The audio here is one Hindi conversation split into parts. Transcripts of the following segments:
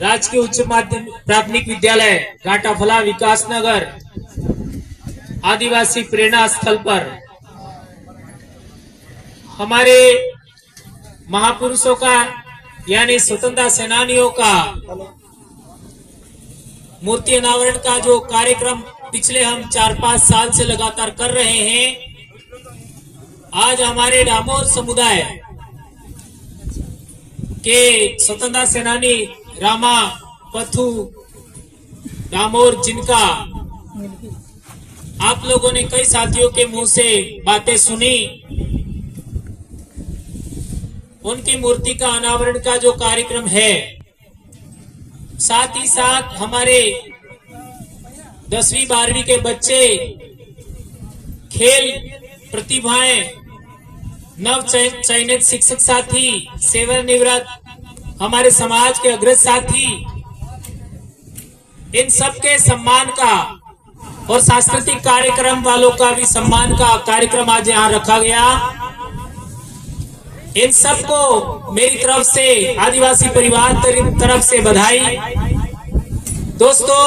राजकीय उच्च माध्यमिक प्राथमिक विद्यालय घाटाफला विकासनगर आदिवासी प्रेरणा स्थल पर हमारे महापुरुषों का यानी स्वतंत्रता सेनानियों का मूर्ति अनावरण का जो कार्यक्रम पिछले हम 4-5 साल से लगातार कर रहे हैं, आज हमारे डामोर समुदाय के स्वतंत्रता सेनानी रामा पथु डामोर, जिनका आप लोगों ने कई साथियों के मुंह से बातें सुनी, उनकी मूर्ति का अनावरण का जो कार्यक्रम है, साथ ही साथ हमारे 10वीं 12वीं के बच्चे खेल प्रतिभाएं, नव चयनित शिक्षक साथी, सेवानिवृत्त हमारे समाज के अग्रज साथी, इन सबके सम्मान का और सांस्कृतिक कार्यक्रम वालों का भी सम्मान का कार्यक्रम आज यहाँ रखा गया। इन सबको मेरी तरफ से, आदिवासी परिवार तरफ से बधाई। दोस्तों,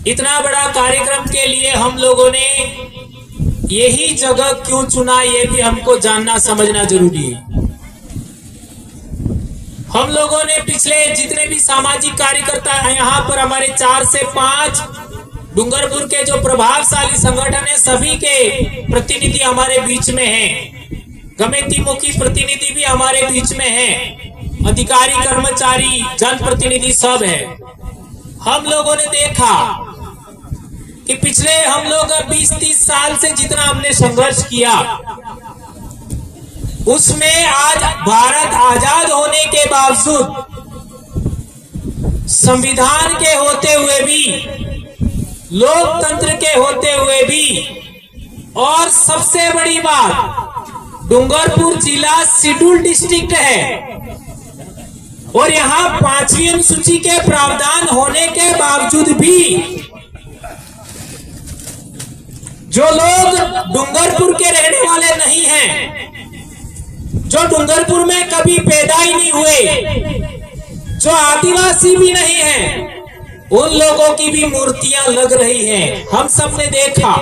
इतना बड़ा कार्यक्रम के लिए हम लोगों ने यही जगह क्यों चुना, ये भी हमको जानना समझना जरूरी है। हम लोगों ने पिछले जितने भी सामाजिक कार्यकर्ता हैं यहाँ पर, हमारे 4 से 5 डूंगरपुर के जो प्रभावशाली संगठन है, सभी के प्रतिनिधि हमारे बीच में हैं। गमेती मुखी प्रतिनिधि भी हमारे बीच में हैं, अधिकारी, कर्मचारी, जनप्रतिनिधि सब है। हम लोगों ने देखा कि पिछले हम लोग 20-30 साल से जितना हमने संघर्ष किया, उसमें आज भारत आजाद होने के बावजूद, संविधान के होते हुए भी, लोकतंत्र के होते हुए भी, और सबसे बड़ी बात, डूंगरपुर जिला शेड्यूल डिस्ट्रिक्ट है और यहाँ 5वीं अनुसूची के प्रावधान होने के बावजूद भी जो लोग डूंगरपुर के रहने वाले नहीं हैं, जो डूंगरपुर में कभी पैदा ही नहीं हुए, जो आदिवासी भी नहीं है, उन लोगों की भी मूर्तियां लग रही हैं, हम सब ने देखा।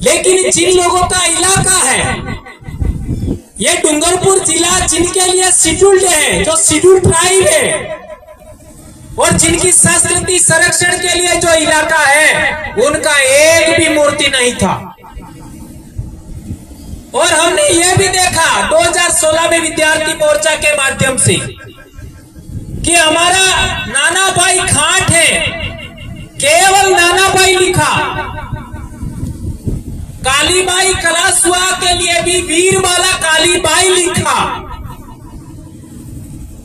लेकिन जिन लोगों का इलाका है, ये डूंगरपुर जिला जिनके लिए शेड्यूल्ड है, जो शेड्यूल्ड ट्राइब है, और जिनकी संस्कृति संरक्षण के लिए जो इलाका है, उनका एक भी मूर्ति नहीं था। और हमने ये भी देखा 2016 में विद्यार्थी मोर्चा के माध्यम से कि हमारा नाना भाई खाट है, केवल नाना भाई लिखा, कालीबाई कलासुआ के लिए भी वीरबाला कालीबाई लिखा,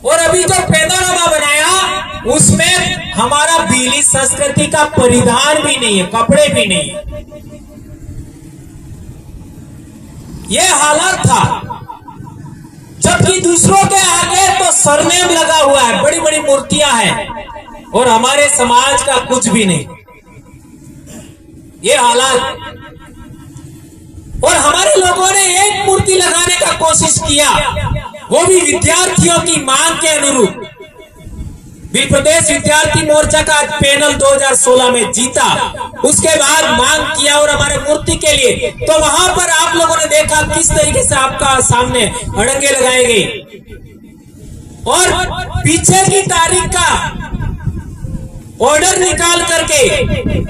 और अभी जो पैदानामा बनाया उसमें हमारा भीली संस्कृति का परिधान भी नहीं है, कपड़े भी नहीं है। ये हालत था, जबकि दूसरों के आगे तो सरनेम लगा हुआ है, बड़ी बड़ी मूर्तियां हैं, और हमारे समाज का कुछ भी नहीं। ये हालात, और हमारे लोगों ने एक मूर्ति लगाने का कोशिश किया, वो भी विद्यार्थियों की मांग के अनुरूप। बिल प्रदेश विद्यार्थी मोर्चा का पैनल 2016 में जीता, उसके बाद मांग किया और हमारे मूर्ति के लिए, तो वहां पर आप लोगों ने देखा किस तरीके से आपका सामने अड़ंगे लगाए गए, और पीछे की तारीख का ऑर्डर निकाल करके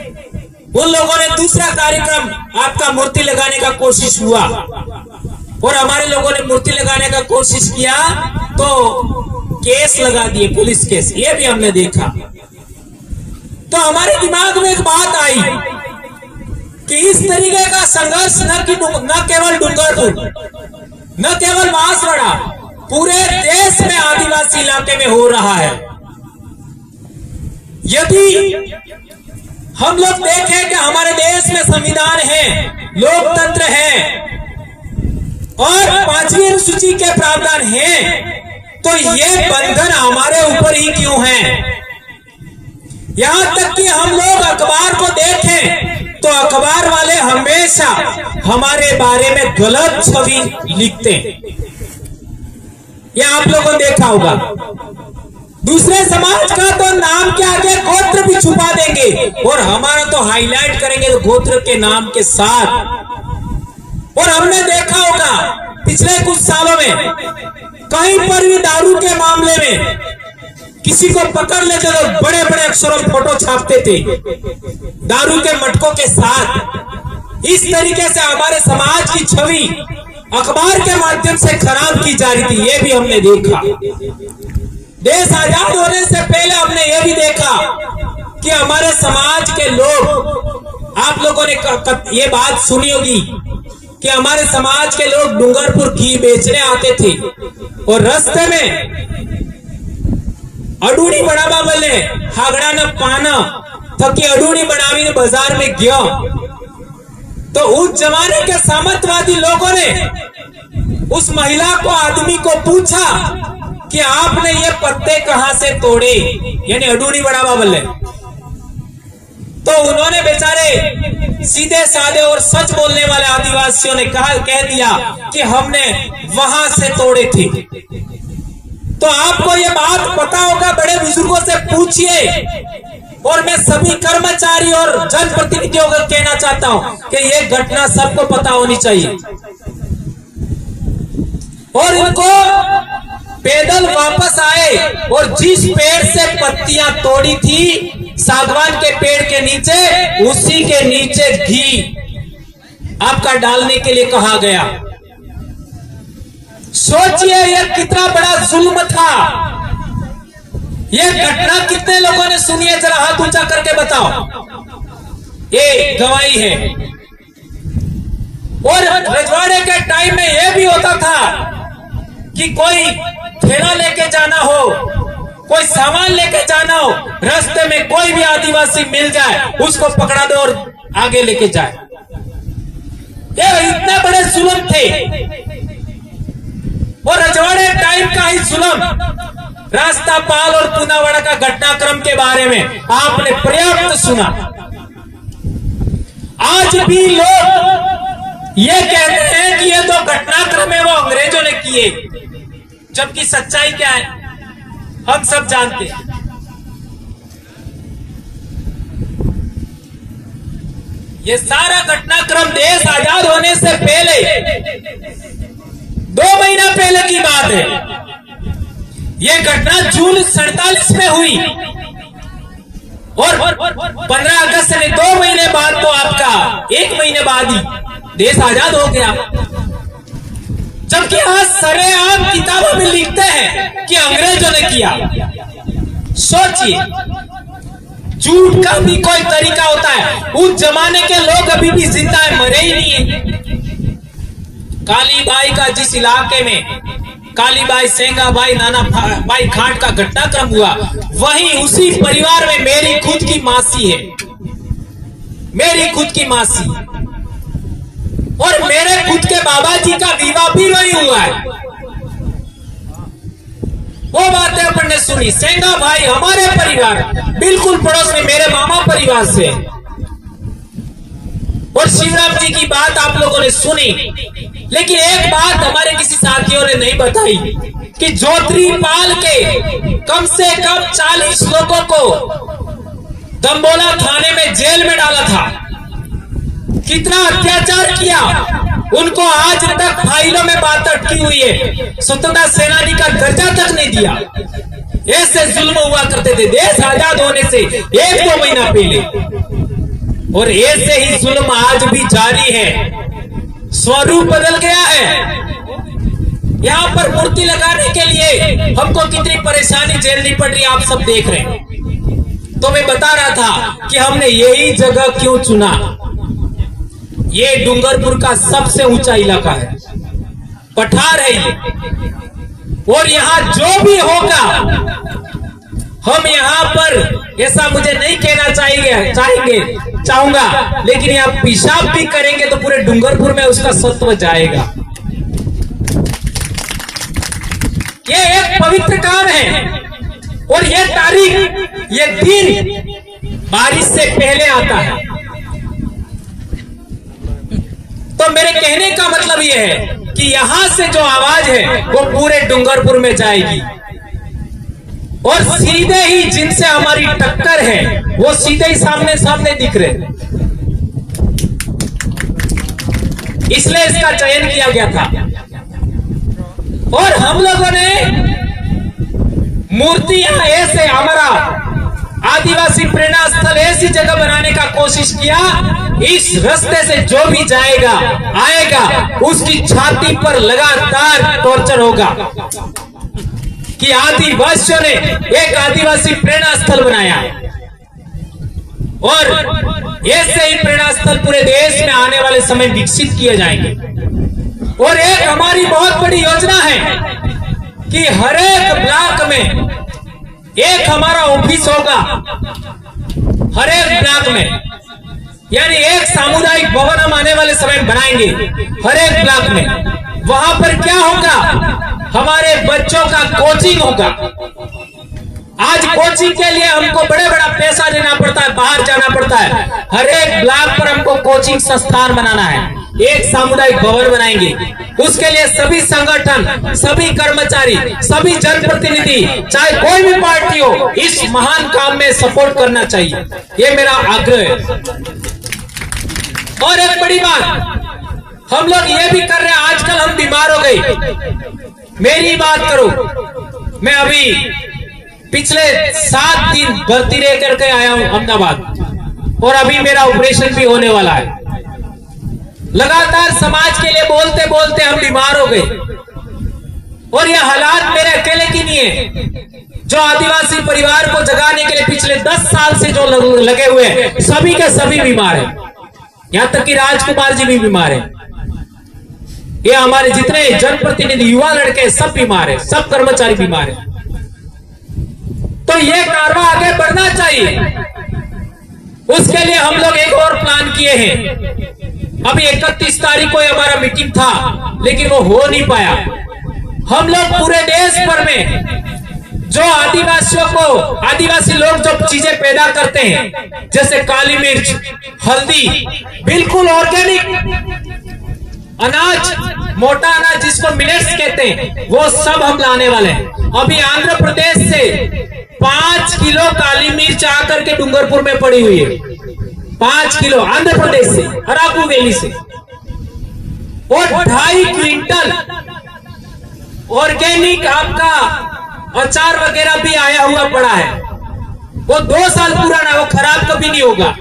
उन लोगों ने दूसरा कार्यक्रम आपका मूर्ति लगाने का कोशिश हुआ, और हमारे लोगों ने मूर्ति लगाने का कोशिश किया तो केस लगा दिए, पुलिस केस, ये भी हमने देखा। तो हमारे दिमाग में एक बात आई कि इस तरीके का संघर्ष न केवल डूंगरपुर, न केवल बांसवाड़ा, पूरे देश में आदिवासी इलाके में हो रहा है। यदि हम लोग देखें कि हमारे देश में संविधान है, लोकतंत्र है, और 5वीं अनुसूची के प्रावधान है, तो ये बंधन हमारे ऊपर ही क्यों है? यहां तक कि हम लोग अखबार को देखें तो अखबार वाले हमेशा हमारे बारे में गलत छवि लिखते हैं। ये आप लोगों ने देखा होगा। दूसरे समाज का तो नाम के आगे गोत्र भी छुपा देंगे और हमारा तो हाईलाइट करेंगे तो गोत्र के नाम के साथ। और हमने देखा होगा पिछले कुछ सालों में कहीं पर भी दारू के मामले में किसी को पकड़ लेते तो बड़े बड़े अक्षरों में फोटो छापते थे दारू के मटकों के साथ। इस तरीके से हमारे समाज की छवि अखबार के माध्यम से खराब की जा रही थी, ये भी हमने देखा। देश आजाद होने से पहले हमने ये भी देखा कि हमारे समाज के लोग, आप लोगों ने ये बात सुनी होगी कि हमारे समाज के लोग डूंगरपुर घी बेचने आते थे और रास्ते में अडूनी बनावा बोले हागड़ा न पाना थकी अडूनी बनावी ने बाजार में गया तो उस जमाने के सामंतवादी लोगों ने उस महिला को, आदमी को पूछा कि आपने ये पत्ते कहां से तोड़े, यानी अडूनी बढ़ावा बोले। तो उन्होंने बेचारे सीधे साधे और सच बोलने वाले आदिवासियों ने कह दिया कि हमने वहां से तोड़े थे। तो आपको ये बात पता होगा, बड़े बुजुर्गों से पूछिए। और मैं सभी कर्मचारी और जनप्रतिनिधियों को कहना चाहता हूं कि ये घटना सबको पता होनी चाहिए। और इनको पैदल वापस आए और जिस पेड़ से पत्तियां तोड़ी थी सागवान के पेड़ के नीचे, उसी के नीचे घी आपका डालने के लिए कहा गया। सोचिए यह कितना बड़ा जुल्म था। यह घटना कितने लोगों ने सुनी है, जरा हाथ ऊंचा करके बताओ। ये गवाही है। और रजवाड़े के टाइम में यह भी होता था कि कोई थैला लेके जाना हो, कोई सामान लेके जाना हो, रास्ते में कोई भी आदिवासी मिल जाए उसको पकड़ा दो और आगे लेके जाए। ये इतने बड़े जुल्म थे। और रजवाड़े टाइम का ही जुल्म, रास्ता पाल और पूनावाड़ा का घटनाक्रम के बारे में आपने पर्याप्त सुना। आज भी लोग ये कहते हैं कि ये तो घटनाक्रम है वो अंग्रेजों ने किए, जबकि सच्चाई क्या है हम सब जानते हैं। ये सारा घटनाक्रम देश आजाद होने से पहले 2 महीना पहले की बात है। यह घटना जून 47 में हुई और 15 अगस्त से 2 महीने बाद तो आपका 1 महीने बाद ही देश आजाद हो गया। जबकि आज सरेआम किताबों में लिखते हैं कि अंग्रेजों ने किया। सोचिए, झूठ का भी कोई तरीका होता है। उस जमाने के लोग अभी भी जिंदा है, मरे ही नहीं है। कालीबाई का जिस इलाके में कालीबाई, सेंगाबाई, नाना बाई खांड का घटनाक्रम हुआ, वहीं उसी परिवार में मेरी खुद की मासी है, मेरी खुद की मासी। और मेरे खुद के बाबा जी का विवाह भी वही हुआ है। वो बातें अपन ने सुनी। सेंगा भाई हमारे परिवार बिल्कुल पड़ोस में, मेरे मामा परिवार से। और शिवराम जी की बात आप लोगों ने सुनी। लेकिन एक बात हमारे किसी साथियों ने नहीं बताई कि ज्योतिपाल के कम से कम 40 लोगों को दंबोला थाने में जेल में डाला था। कितना अत्याचार किया, उनको आज तक फाइलों में बात अटकी हुई है। स्वतंत्रता सेनानी का दर्जा तक नहीं दिया। ऐसे जुल्म हुआ करते थे देश आजाद होने से 1-2 महीना पहले। और ऐसे ही जुल्म आज भी जारी है। स्वरूप बदल गया है। यहाँ पर मूर्ति लगाने के लिए हमको कितनी परेशानी झेलनी पड़ रही है, आप सब देख रहे हैं। तो मैं बता रहा था कि हमने यही जगह क्यों चुना। ये डूंगरपुर का सबसे ऊंचा इलाका है, पठार है ये। और यहाँ जो भी होगा, हम यहाँ पर ऐसा मुझे नहीं कहना चाहूंगा, लेकिन यहाँ पेशाब भी करेंगे तो पूरे डूंगरपुर में उसका सत्व जाएगा। ये एक पवित्र काम है। और ये तारीख, ये दिन बारिश से पहले आता है। तो तो मेरे कहने का मतलब यह है कि यहां से जो आवाज है वो पूरे डूंगरपुर में जाएगी और सीधे ही जिनसे हमारी टक्कर है वो सीधे ही सामने सामने दिख रहे, इसलिए इसका चयन किया गया था। और हम लोगों ने मूर्तियां ऐसे, हमारा आदिवासी प्रेरणा स्थल ऐसी जगह बनाने का कोशिश किया, इस रास्ते से जो भी जाएगा आएगा उसकी छाती पर लगातार टॉर्चर होगा कि आदिवासियों ने एक आदिवासी प्रेरणा स्थल बनाया। और ऐसे ही प्रेरणा स्थल पूरे देश में आने वाले समय विकसित किए जाएंगे। और एक हमारी बहुत बड़ी योजना है कि हर एक ब्लॉक में एक हमारा ऑफिस होगा, हर एक ब्लॉक में, यानी एक सामुदायिक भवन हम आने वाले समय बनाएंगे हर एक ब्लॉक में। वहां पर क्या होगा, हमारे बच्चों का कोचिंग होगा। आज कोचिंग के लिए हमको बड़े बड़ा पैसा देना पड़ता है, बाहर जाना पड़ता है। हर एक ब्लॉक पर हमको कोचिंग संस्थान बनाना है, एक सामुदायिक भवन बनाएंगे। उसके लिए सभी संगठन, सभी कर्मचारी, सभी जनप्रतिनिधि, चाहे कोई भी पार्टी हो, इस महान काम में सपोर्ट करना चाहिए, ये मेरा आग्रह है। और एक बड़ी बात हम लोग ये भी कर रहे हैं, आजकल हम बीमार हो गए। मेरी बात करो, मैं अभी पिछले 7 दिन भर्ती रह करके आया हूं अहमदाबाद, और अभी मेरा ऑपरेशन भी होने वाला है। लगातार समाज के लिए बोलते बोलते हम बीमार हो गए। और यह हालात मेरे अकेले की नहीं है, जो आदिवासी परिवार को जगाने के लिए पिछले 10 साल से जो लगे हुए हैं, सभी के सभी बीमार हैं। यहां तक कि राजकुमार जी भी बीमार हैं। ये हमारे जितने जनप्रतिनिधि, युवा लड़के, सब बीमार हैं, सब कर्मचारी बीमार हैं। तो ये कारवा आगे बढ़ना चाहिए। उसके लिए हम लोग एक और प्लान किए हैं। अभी 31 तारीख को हमारा मीटिंग था, लेकिन वो हो नहीं पाया। हम लोग पूरे देश भर में जो आदिवासियों को, आदिवासी लोग जो चीजें पैदा करते हैं, जैसे काली मिर्च, हल्दी, बिल्कुल ऑर्गेनिक अनाज, मोटा अनाज जिसको मिलेट्स कहते हैं, वो सब हम लाने वाले हैं। अभी आंध्र प्रदेश से 5 किलो काली मिर्च आकर के डूंगरपुर में पड़ी हुई है। 5 किलो आंध्र प्रदेश से, अराकू वैली से। और 2.5 क्विंटल ऑर्गेनिक आपका अचार वगैरह भी आया हुआ पड़ा है। वो 2 साल पुराना है, वो खराब कभी नहीं होगा।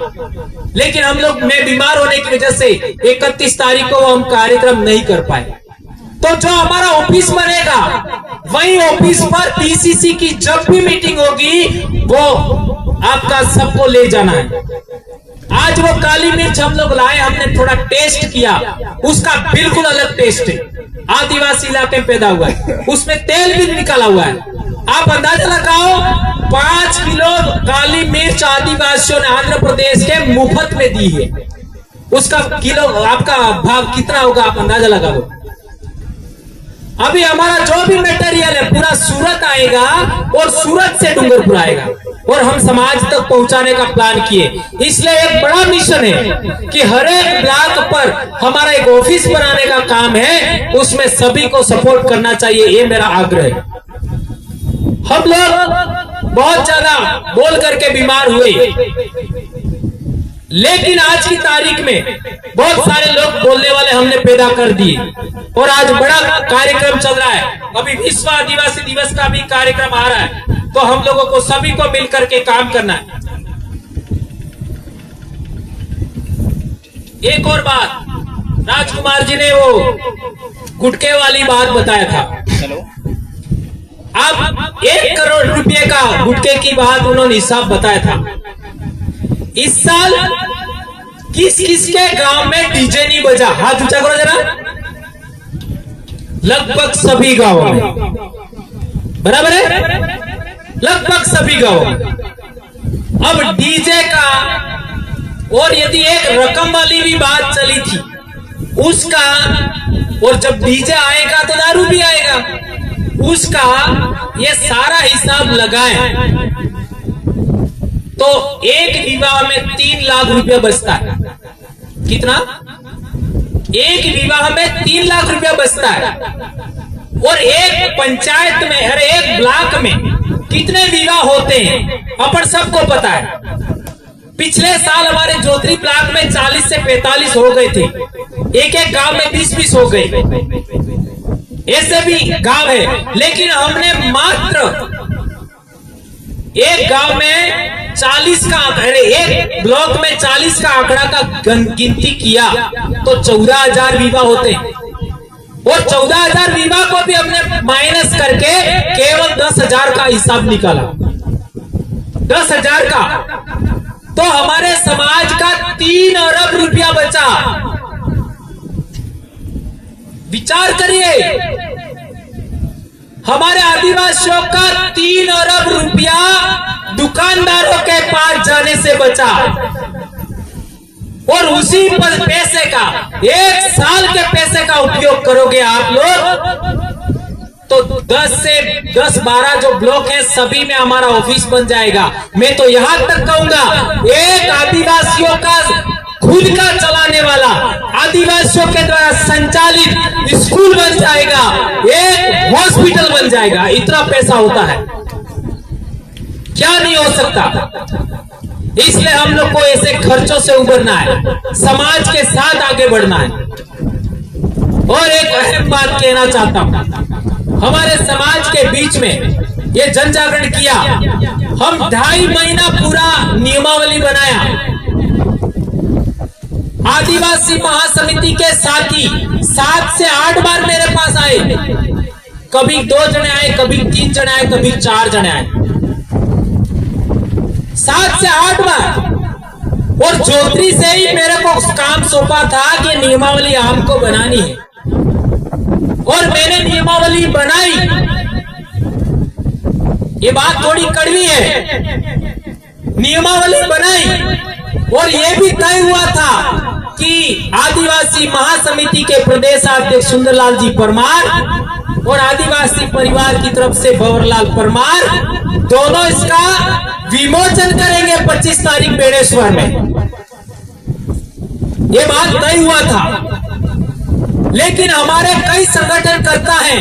लेकिन हम लोग, मैं बीमार होने की वजह से 31 तारीख को हम कार्यक्रम नहीं कर पाए। तो जो हमारा ऑफिस बनेगा, वही ऑफिस पर पीसीसी की जब भी मीटिंग होगी, वो आपका सबको ले जाना है। आज वो काली मिर्च हम लोग लाए, हमने थोड़ा टेस्ट किया, उसका बिल्कुल अलग टेस्ट है। आदिवासी इलाके में पैदा हुआ है, उसमें तेल भी निकाला हुआ है। आप अंदाजा लगाओ, 5 किलो काली मिर्च आदिवासियों ने आंध्र प्रदेश के मुफ्त में दी है। उसका किलो आपका भाव कितना होगा, आप अंदाजा लगाओ। अभी हमारा जो भी मटेरियल है पूरा सूरत आएगा, और सूरत से डूंगरपुर आएगा, और हम समाज तक पहुंचाने का प्लान किए। इसलिए एक बड़ा मिशन है कि हर एक ब्लॉक पर हमारा एक ऑफिस बनाने का काम है, उसमें सभी को सपोर्ट करना चाहिए, ये मेरा आग्रह है। हम लोग बहुत ज्यादा बोल करके बीमार हुए, लेकिन आज की तारीख में बहुत सारे लोग बोलने वाले हमने पैदा कर दिए, और आज बड़ा कार्यक्रम चल रहा है। अभी विश्व आदिवासी दिवस का भी कार्यक्रम आ रहा है, तो हम लोगों को सभी को मिलकर के काम करना है। एक और बात, राजकुमार जी ने वो गुटके वाली बात बताया था। अब 1 करोड़ रुपए का गुटके की बात उन्होंने हिसाब बताया था। इस साल किस किस के गांव में डीजे नहीं बजा, हाथ ऊंचा करो जरा। लगभग सभी गांवों में, बराबर है, लगभग सभी गांवों में। अब डीजे का, और यदि एक रकम वाली भी बात चली थी उसका, और जब डीजे आएगा तो दारू भी आएगा, उसका ये सारा हिसाब लगाएं तो एक विवाह में 3 लाख रुपया बचता है। कितना? एक विवाह में 3 लाख रुपया बचता है। और एक पंचायत में, हर एक ब्लॉक में कितने विवाह होते हैं अपन सबको पता है। पिछले साल हमारे जोत्री ब्लॉक में 40 से 45 हो गए थे, एक एक गांव में 20-20 हो गए। ऐसे भी गांव है, लेकिन हमने मात्र एक गांव में 40 का, एक ब्लॉक में 40 का आंकड़ा का गिनती किया तो 14,000 विवाह होते हैं। और 14,000 विवाह को भी हमने माइनस करके केवल 10,000 का हिसाब निकाला, 10,000 का, तो हमारे समाज का 3 अरब रुपया बचा। विचार करिए, हमारे आदिवासियों का 3 अरब रुपया दुकानदारों के पास जाने से बचा। और उसी पर पैसे का, 1 साल के पैसे का उपयोग करोगे आप लोग तो 10-12 जो ब्लॉक है सभी में हमारा ऑफिस बन जाएगा। मैं तो यहां तक कहूंगा, एक आदिवासियों का खुद का चलाने वाला, आदिवासियों के द्वारा संचालित स्कूल बन जाएगा, एक हॉस्पिटल बन जाएगा। इतना पैसा होता है, क्या नहीं हो सकता। इसलिए हम लोग को ऐसे खर्चों से उबरना है, समाज के साथ आगे बढ़ना है। और एक अहम बात कहना चाहता हूं, हमारे समाज के बीच में ये जन जागरण किया, हम 2.5 महीना पूरा नियमावली बनाया। आदिवासी महासमिति के साथी 7 से 8 बार मेरे पास आए, कभी 2 जने आए, कभी 3 जने आए, कभी 4 जने आए, 7 से 8 बार। और जोत्री से ही मेरे को काम सौंपा था कि नियमावली आपको बनानी है, और मैंने नियमावली बनाई। ये बात थोड़ी कड़वी है, नियमावली बनाई और ये भी तय हुआ था कि आदिवासी महासमिति के प्रदेशाध्यक्ष सुंदरलाल जी परमार और आदिवासी परिवार की तरफ से भंवरलाल परमार दोनों इसका विमोचन करेंगे 25 तारीख बेड़ेश्वर में। ये बात तय हुआ था, लेकिन हमारे कई संगठन करता है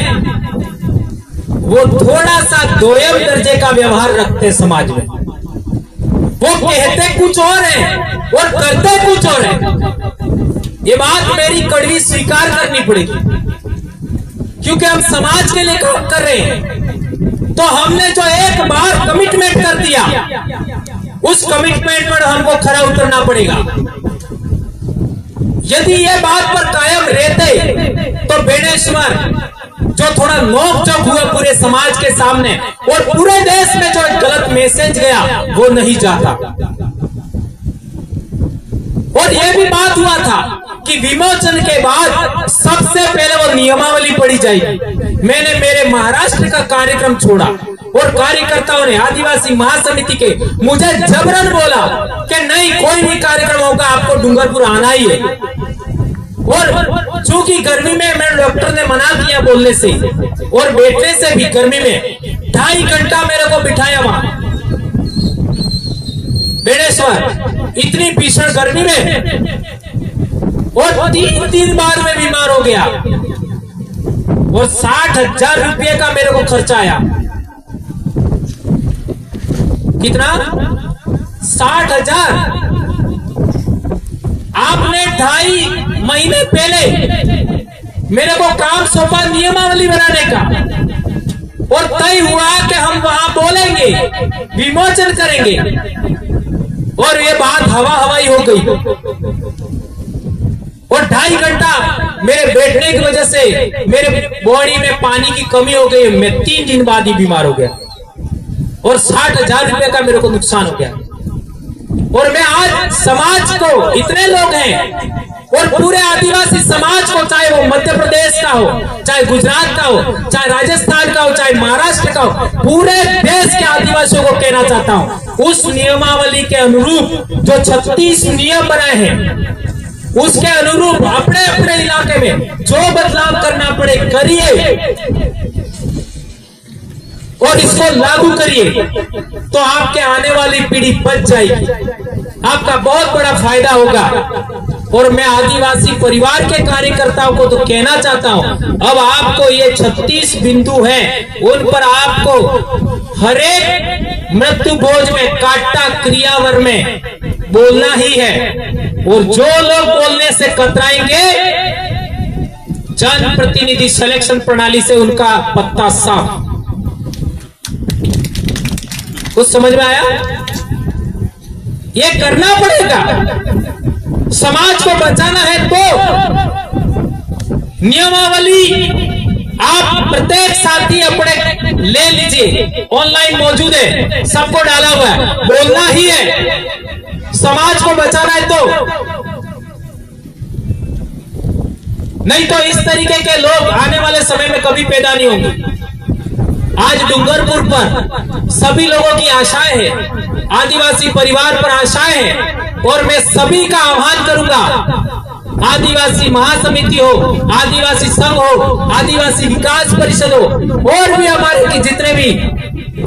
वो थोड़ा सा दोयम दर्जे का व्यवहार रखते समाज में। वो कहते कुछ और है और करते कुछ और है। ये बात मेरी कड़वी स्वीकार करनी पड़ेगी, क्योंकि हम समाज के लिए काम कर रहे हैं। तो हमने जो एक बार कमिटमेंट कर दिया, उस कमिटमेंट पर हमको खरा उतरना पड़ेगा। यदि ये बात पर कायम रहते तो बेड़ेश्वर जो थोड़ा नोक चौक हुआ पूरे समाज के सामने और पूरे देश में जो गलत मैसेज गया वो नहीं जाता। और यह भी बात हुआ था कि विमोचन के बाद सबसे पहले वो नियमावली पढ़ी जाएगी। मैंने मेरे महाराष्ट्र का कार्यक्रम छोड़ा और कार्यकर्ताओं ने, आदिवासी महासमिति के, मुझे जबरन बोला कि नहीं, कोई भी कार्यक्रम होगा आपको डूंगरपुर आना ही है। और चूंकि गर्मी में मैं डॉक्टर ने मना किया बोलने से और बैठने से भी, गर्मी में 2.5 घंटा मेरे को बिठाया वहां बेड़ेश्वर, इतनी भीषण गर्मी में, और 3 बार मैं बीमार हो गया और 60,000 रुपये का मेरे को खर्चा आया। कितना? 60,000। आपने 2.5 महीने पहले मेरे को काम सौंपा नियमावली बनाने का, और तय हुआ कि हम वहां बोलेंगे, विमोचन करेंगे, और ये बात हवाई हो गई। और 2.5 घंटा मेरे बैठने की वजह से मेरे बॉडी में पानी की कमी हो गई। मैं 3 दिन बाद ही बीमार हो गया और 60,000 रुपये का मेरे को नुकसान हो गया। और मैं आज समाज को, इतने लोग हैं, और पूरे आदिवासी समाज को, चाहे वो मध्य प्रदेश का हो, चाहे गुजरात का हो, चाहे राजस्थान का हो, चाहे महाराष्ट्र का हो, पूरे देश के आदिवासियों को कहना चाहता हूं, उस नियमावली के अनुरूप जो 36 नियम बनाए हैं, उसके अनुरूप अपने अपने इलाके में जो बदलाव करना पड़े करिए और इसको लागू करिए, तो आपके आने वाली पीढ़ी बच जाएगी, आपका बहुत बड़ा फायदा होगा। और मैं आदिवासी परिवार के कार्यकर्ताओं को तो कहना चाहता हूं, अब आपको ये 36 बिंदु हैं, उन पर आपको हरेक मृत्यु भोज में काटा क्रियावर में बोलना ही है। और जो लोग बोलने से कतराएंगे, जन प्रतिनिधि सिलेक्शन प्रणाली से उनका पत्ता साफ। कुछ समझ में आया? ये करना पड़ेगा। समाज को बचाना है तो नियमावली आप प्रत्येक साथी अपने ले लीजिए, ऑनलाइन मौजूद है, सबको डाला हुआ है, बोलना ही है। समाज को बचाना है तो, नहीं तो इस तरीके के लोग आने वाले समय में कभी पैदा नहीं होंगे। आज डूंगरपुर पर सभी लोगों की आशाएं हैं, आदिवासी परिवार पर आशाएं हैं, और मैं सभी का आह्वान करूंगा, आदिवासी महासमिति हो, आदिवासी संघ हो, आदिवासी विकास परिषद हो, और भी हमारे के जितने भी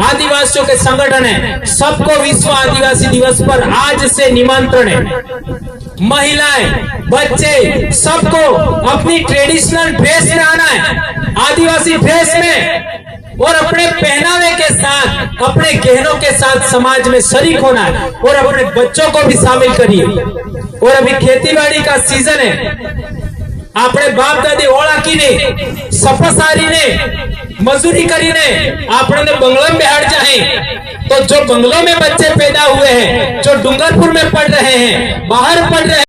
आदिवासियों के संगठन हैं, सबको विश्व आदिवासी दिवस पर आज से निमंत्रण है। महिलाएं, बच्चे, सबको अपनी ट्रेडिशनल ड्रेस में आना है, आदिवासी ड्रेस में, और अपने पहनावे के साथ, अपने गहनों के साथ समाज में शरीक होना है, और अपने बच्चों को भी शामिल करिए। और अभी खेतीबाड़ी का सीजन है, अपने बाप दादी ओळा की ने, सपसारी ने, मजदूरी करी ने, आपने बंगलों में हट जाए, तो जो बंगलों में बच्चे पैदा हुए हैं, जो डूंगरपुर में पढ़ रहे हैं, बाहर पढ़ रहे हैं,